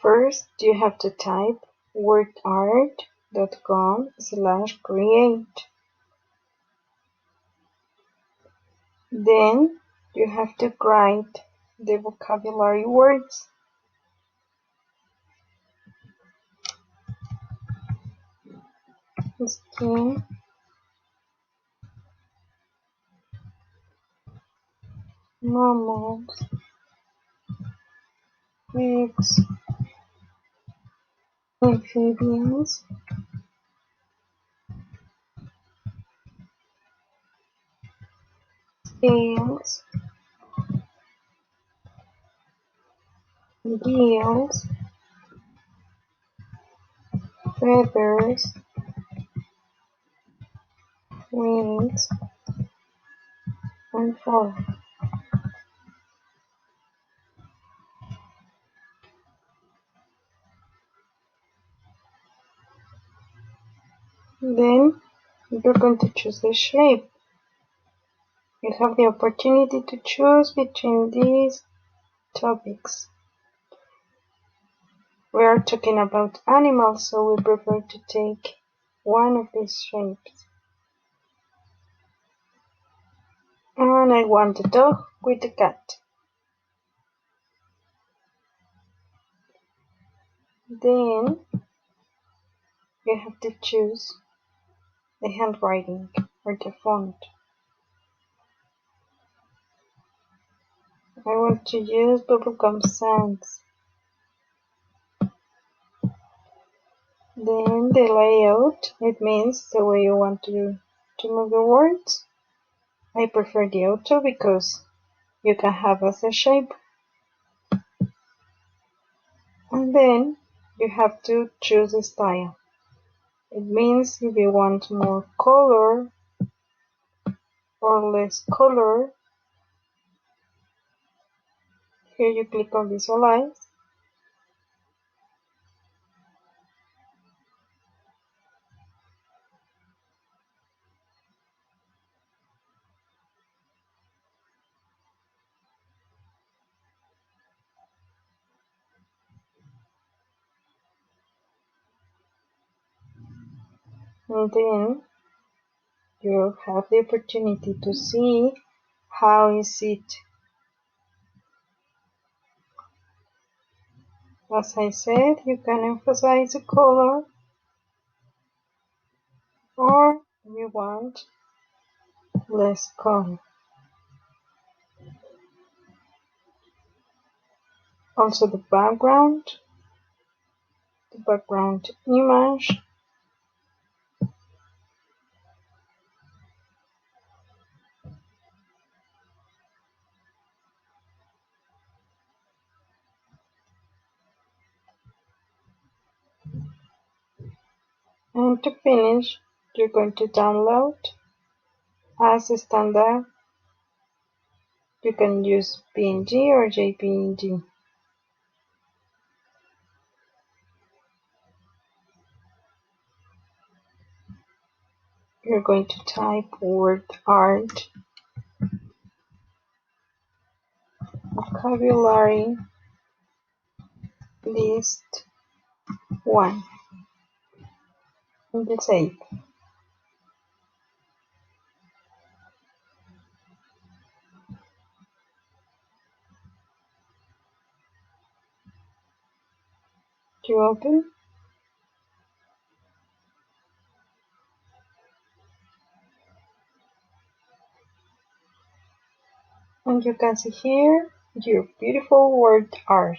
First, you have to type wordart.com/create. Then, you have to write the vocabulary words. Skin, mammals, eggs, amphibians, scales, gills, feathers, wings, and fur. Then, you're going to choose the shape. You have the opportunity to choose between these topics. We are talking about animals, so we prefer to take one of these shapes. And I want a dog with a cat. Then you have to choose the handwriting or the font. I want to use Bubblegum Sans. Then the layout, it means the way you want to move the words. I prefer the auto because you can have as a shape. And then you have to choose a style. It means if you want more color or less color. Here you click on visualize. And then you have the opportunity to see how is it. As I said, you can emphasize the color, or you want less color. Also the background image. And to finish, you're going to download as a standard. You can use PNG or JPEG. You're going to type word art, vocabulary list 1, and the save. You open. And you can see here your beautiful word art.